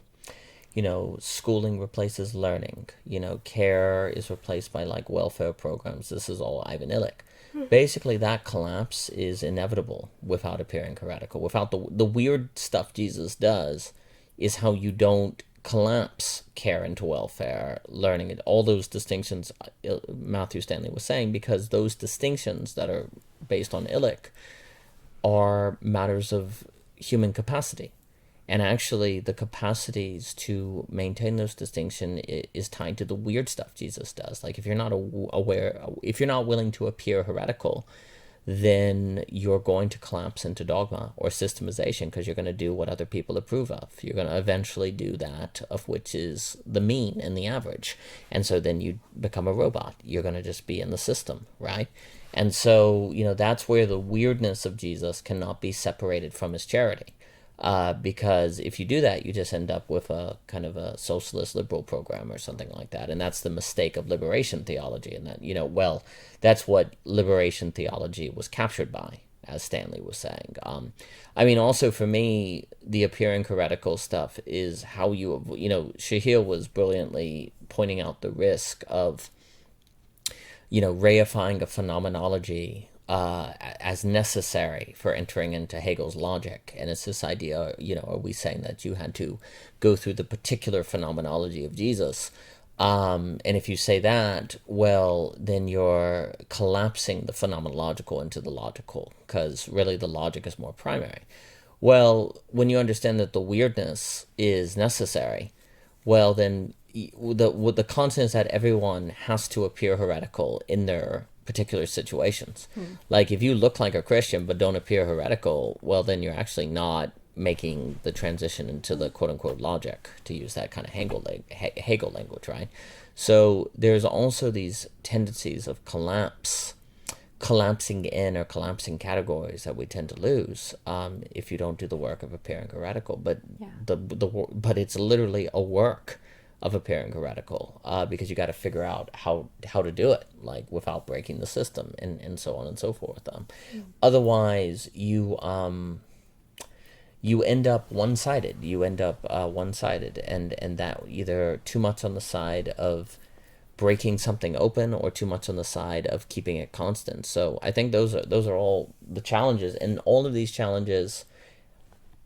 you know, schooling replaces learning. You know, care is replaced by like welfare programs. This is all Ivan Illich. Basically, that collapse is inevitable without appearing heretical. Without the weird stuff Jesus does is how you don't collapse care into welfare, learning it, all those distinctions Matthew Stanley was saying, because those distinctions that are based on illic are matters of human capacity. And actually, the capacities to maintain those distinctions is tied to the weird stuff Jesus does. Like, if you're not if you're not willing to appear heretical, then you're going to collapse into dogma or systemization, because you're going to do what other people approve of. You're going to eventually do that of which is the mean and the average. And so then you become a robot. You're going to just be in the system, right? And so, that's where the weirdness of Jesus cannot be separated from his charity. Because if you do that, you just end up with a kind of a socialist liberal program or something like that. And that's the mistake of liberation theology. And that, that's what liberation theology was captured by, as Stanley was saying. Also for me, the appearing heretical stuff is how Shahir was brilliantly pointing out the risk of, reifying a phenomenology as necessary for entering into Hegel's logic. And it's this idea, are we saying that you had to go through the particular phenomenology of Jesus? And if you say that, well, then you're collapsing the phenomenological into the logical, because really the logic is more primary. Well, when you understand that the weirdness is necessary, well, then the constant is that everyone has to appear heretical in their particular situations. Like, if you look like a Christian but don't appear heretical, well, then you're actually not making the transition into the quote-unquote logic, to use that kind of Hegel language, right? So there's also these tendencies of collapsing in or collapsing categories that we tend to lose if you don't do the work of appearing heretical. But but it's literally a work of appearing heretical, because you got to figure out how to do it, like, without breaking the system, and so on and so forth. Otherwise, you end up one-sided. And that either too much on the side of breaking something open, or too much on the side of keeping it constant. So I think those are all the challenges, and all of these challenges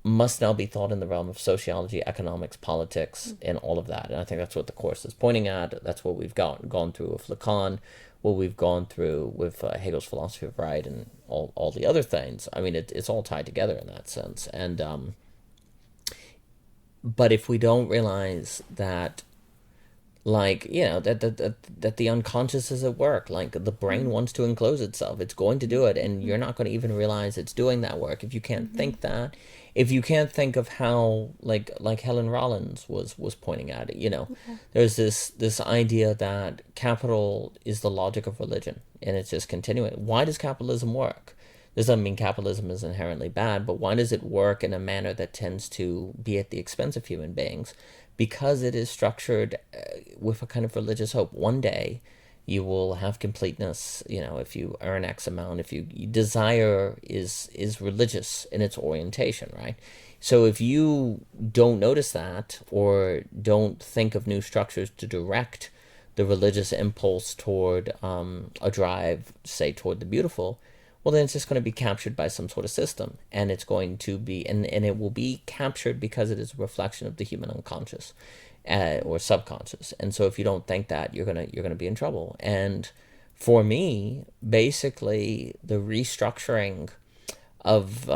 must now be thought in the realm of sociology, economics, politics, and all of that. And I think that's what the course is pointing at. That's what we've gone through with Lacan, what we've gone through with Hegel's philosophy of right, and all the other things. I mean, it's all tied together in that sense. And but if we don't realize that, that the unconscious is at work, like, the brain wants to enclose itself, it's going to do it, and you're not going to even realize it's doing that work if you can't think that. If you can't think of how, like Helen Rollins was pointing at it, there's this idea that capital is the logic of religion, and it's just continuing. Why does capitalism work? This doesn't mean capitalism is inherently bad, but why does it work in a manner that tends to be at the expense of human beings? Because it is structured with a kind of religious hope. One day you will have completeness, if you earn X amount, if you desire is religious in its orientation, right? So if you don't notice that, or don't think of new structures to direct the religious impulse toward a drive, say, toward the beautiful, well, then it's just going to be captured by some sort of system, and it's going to be, and it will be captured because it is a reflection of the human unconscious. Or subconscious. And so if you don't think that, you're gonna be in trouble. And for me, basically, the restructuring of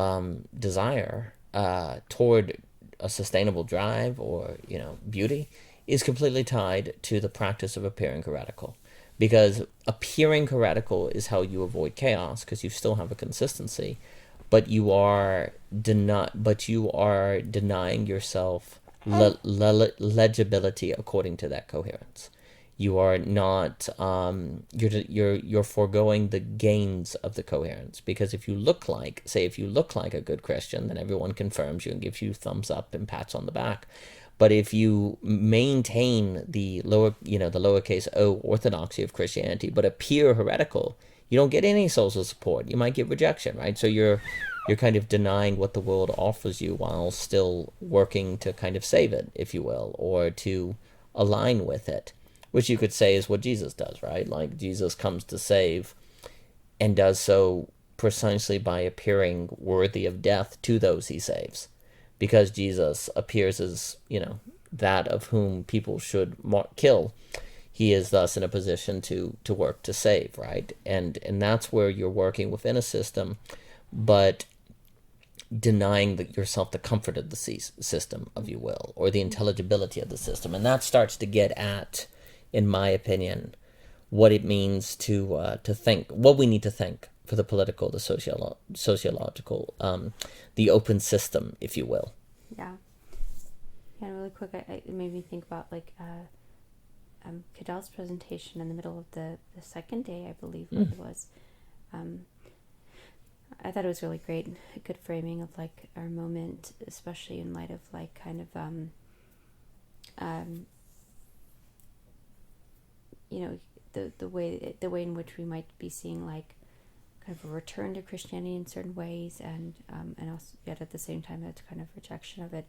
desire toward a sustainable drive, or beauty, is completely tied to the practice of appearing heretical. Because appearing heretical is how you avoid chaos, because you still have a consistency, but you are denying yourself legibility according to that coherence. You are not you're foregoing the gains of the coherence, because if you look like a good Christian, then everyone confirms you and gives you thumbs up and pats on the back. But if you maintain the lowercase o orthodoxy of Christianity, but appear heretical, you don't get any social support. You might get rejection, right? So you're kind of denying what the world offers you, while still working to kind of save it, if you will, or to align with it, which you could say is what Jesus does, right? Like, Jesus comes to save, and does so precisely by appearing worthy of death to those he saves, because Jesus appears as, that of whom people should kill, he is thus in a position to work to save, right? And that's where you're working within a system, but denying yourself the comfort of the system, if you will, or the intelligibility of the system. And that starts to get at, in my opinion, what it means to think, what we need to think for the political, the sociological, the open system, if you will. Yeah. Yeah, and really quick, it made me think about like Cadell's presentation in the middle of the second day, I believe it was. I thought it was really great, a good framing of like our moment, especially in light of like kind of the way in which we might be seeing like kind of a return to Christianity in certain ways, and also yet at the same time it's kind of rejection of it.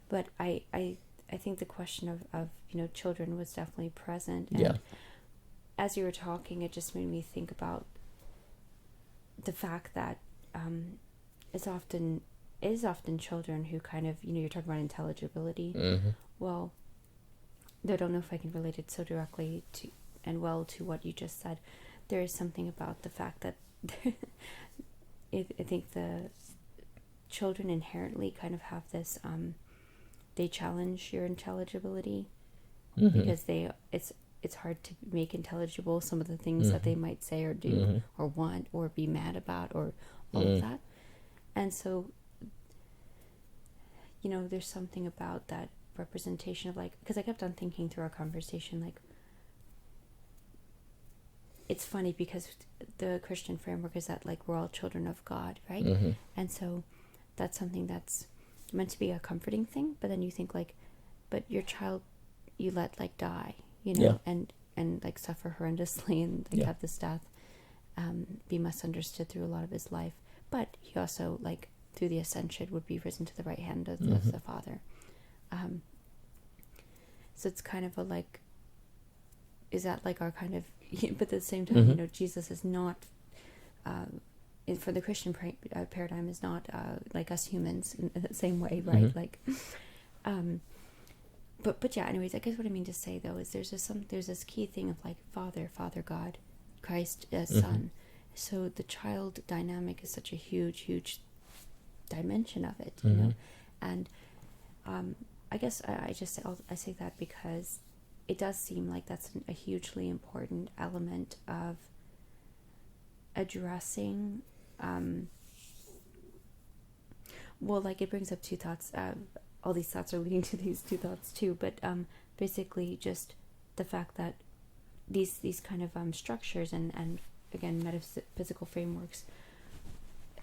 But I think the question of children was definitely present, and as you were talking, it just made me think about the fact that it is often children who kind of, you're talking about intelligibility. Well, I don't know if I can relate it so directly to what you just said. There is something about the fact that I think the children inherently kind of have this, they challenge your intelligibility because it's hard to make intelligible some of the things that they might say or do or want or be mad about or all of that. And so, there's something about that representation of like, because I kept on thinking through our conversation, like, it's funny because the Christian framework is that like we're all children of God, right? And so that's something that's meant to be a comforting thing, but then you think like, but your child you let like die, and like suffer horrendously and like have this death be misunderstood through a lot of his life, but he also like through the ascension would be risen to the right hand of the Father. So it's kind of a like, is that like our kind of, but at the same time, Jesus is not, for the Christian paradigm is not like us humans in the same way, right? Like, but yeah, anyways, I guess what I mean to say though is there's this key thing of like Father God, Christ as Son. So the child dynamic is such a huge dimension of it, and I guess I say that because it does seem like that's a hugely important element of addressing. Well, like it brings up two thoughts. All these thoughts are leading to these two thoughts too, but basically just the fact that these kind of structures and again metaphysical frameworks,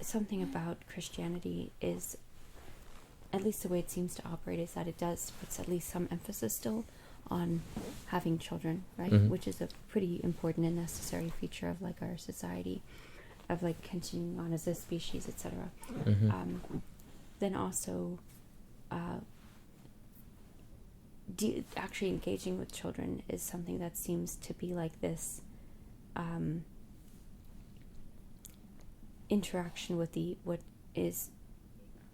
something about Christianity is, at least the way it seems to operate, is that it does puts at least some emphasis still on having children, right? Which is a pretty important and necessary feature of like our society, of like continuing on as a species, etc. Then also actually engaging with children is something that seems to be like this interaction with what is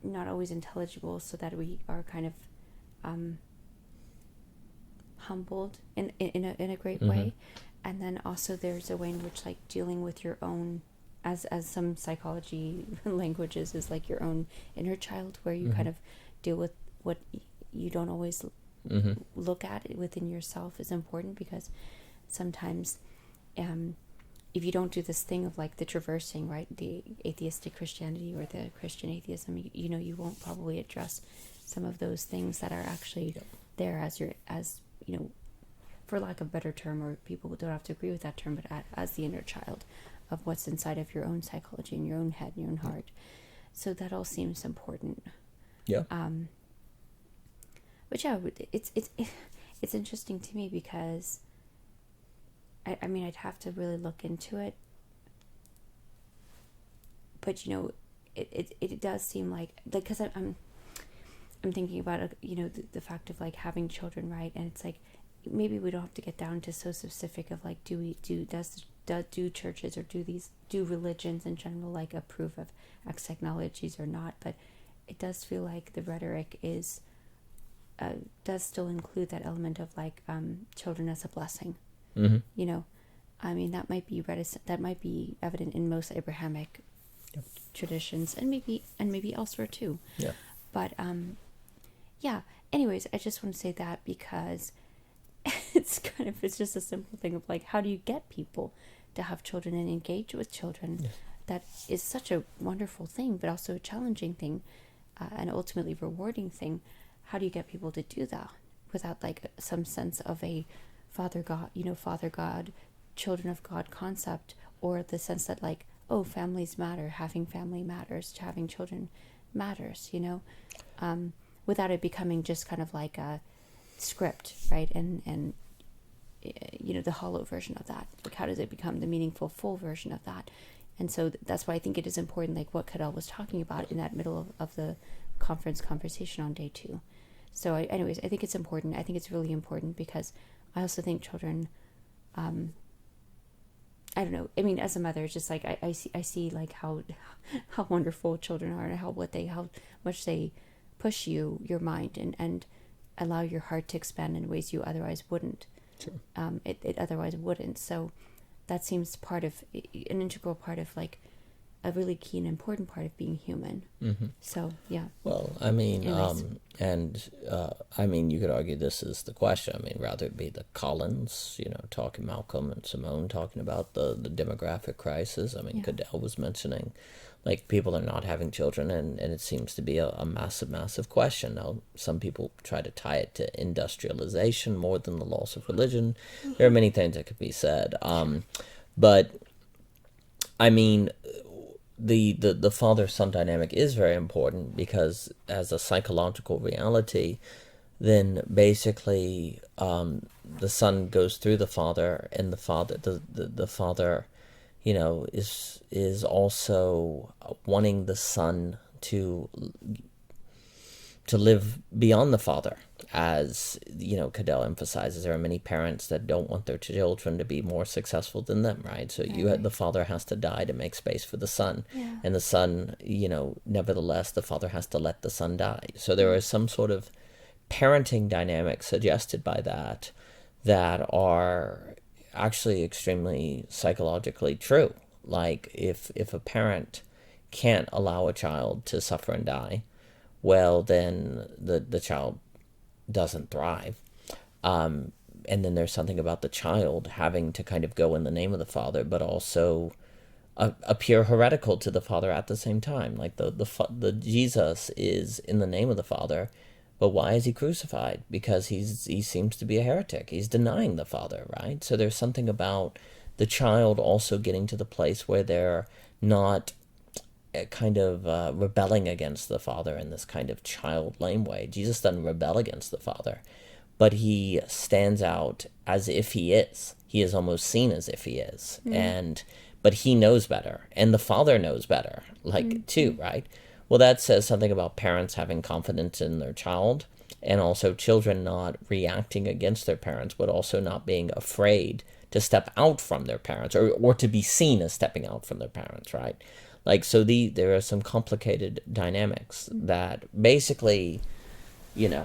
not always intelligible, so that we are kind of humbled in a great way. And then also there's a way in which like dealing with your own, as some psychology languages, is like your own inner child, where you kind of deal with what you don't always look at within yourself is important, because sometimes if you don't do this thing of like the traversing, right, the atheistic Christianity or the Christian atheism, you won't probably address some of those things that are actually there as for lack of a better term, or people don't have to agree with that term, but as the inner child of what's inside of your own psychology and your own head and your own heart. So that all seems important. But yeah, it's interesting to me because I mean, I'd have to really look into it, but it does seem like because I'm thinking about the fact of like having children, right? And it's like maybe we don't have to get down to so specific of like do churches or do religions in general like approve of X technologies or not, but it does feel like the rhetoric is does still include that element of like children as a blessing. Mm-hmm. You know, I mean, that might be evident in most Abrahamic traditions, and maybe elsewhere too. Yeah. But yeah. Anyways, I just want to say that because it's just a simple thing of like, how do you get people to have children and engage with children? Yes. That is such a wonderful thing, but also a challenging thing, and ultimately rewarding thing. How do you get people to do that without like some sense of a Father God, children of God concept, or the sense that like, oh, families matter, having family matters, having children matters, without it becoming just kind of like a script, right? And the hollow version of that. Like, how does it become the meaningful, full version of that? And so that's why I think it is important, like what Cadell was talking about in that middle of the conversation on day 2. So anyways, I think it's important. I think it's really important because I also think children, I don't know. I mean, as a mother, it's just like I see like how wonderful children are, and how much they push your mind and allow your heart to expand in ways you otherwise wouldn't. Sure. It otherwise wouldn't. So that seems an integral part of like a really key and important part of being human. Mm-hmm. So yeah. Well, I mean, Anyways. you could argue this is the question. I mean, rather it be the Collins, talking Malcolm and Simone talking about the demographic crisis. I mean, Yeah. Cadell was mentioning, like, people are not having children, and it seems to be a massive, massive question. Now, some people try to tie it to industrialization more than the loss of religion. Mm-hmm. There are many things that could be said. But, I mean, the father-son dynamic is very important because as a psychological reality, then basically the son goes through the father, and the father is also wanting the son to live beyond the father. As Cadell emphasizes, there are many parents that don't want their children to be more successful than them, right? So the father has to die to make space for the son. Yeah. And the son, nevertheless, the father has to let the son die. So there is some sort of parenting dynamic suggested by that are actually extremely psychologically true. Like, if a parent can't allow a child to suffer and die, well, then the child doesn't thrive. And then there's something about the child having to kind of go in the name of the father, but also appear heretical to the father at the same time. Like the Jesus is in the name of the father, but why is he crucified? Because he seems to be a heretic. He's denying the father, right? So there's something about the child also getting to the place where they're not kind of rebelling against the father in this kind of child lame way. Jesus doesn't rebel against the father, but he stands out as if he is. He is almost seen as if he is. But he knows better, and the father knows better, too, right? Well, that says something about parents having confidence in their child, and also children not reacting against their parents, but also not being afraid to step out from their parents, or to be seen as stepping out from their parents, right? So there are some complicated dynamics that basically,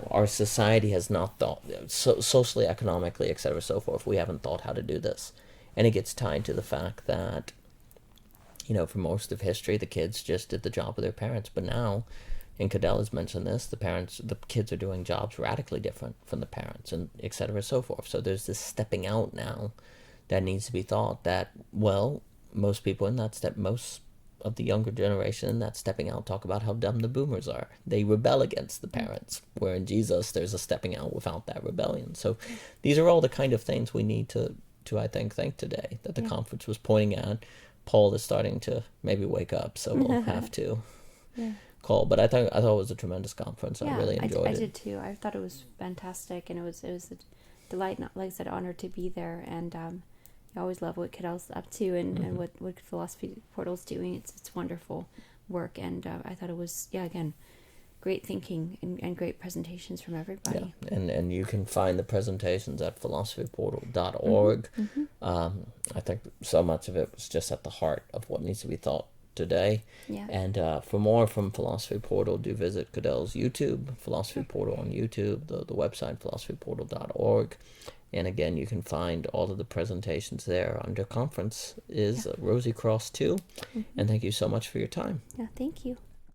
our society has not thought, socially, economically, etc., so forth, we haven't thought how to do this. And it gets tied to the fact that, for most of history, the kids just did the job of their parents. But now, and Cadell has mentioned this, the kids are doing jobs radically different from the parents, and etc., so forth. So there's this stepping out now that needs to be thought that, well, most of the younger generation that's stepping out talk about how dumb the boomers are. They rebel against the parents, where in Jesus there's a stepping out without that rebellion. So these are all the kind of things we need to I think today, that the conference was pointing at. Paul is starting to maybe wake up, so we'll have to call. But I thought it was a tremendous conference. I really enjoyed it. I did too. I thought it was fantastic, and it was a delight, like I said, honor to be there. And I always love what Cadell's up to, and what Philosophy Portal's doing. It's wonderful work, and I thought it was, again, great thinking and great presentations from everybody. Yeah, and you can find the presentations at philosophyportal.org. I think so much of it was just at the heart of what needs to be thought today. Yeah. And for more from Philosophy Portal, do visit Cadell's YouTube, Philosophy Portal on YouTube, the website philosophyportal.org. And again, you can find all of the presentations there under conference is Rosy Cross 2. And thank you so much for your time. Yeah, thank you.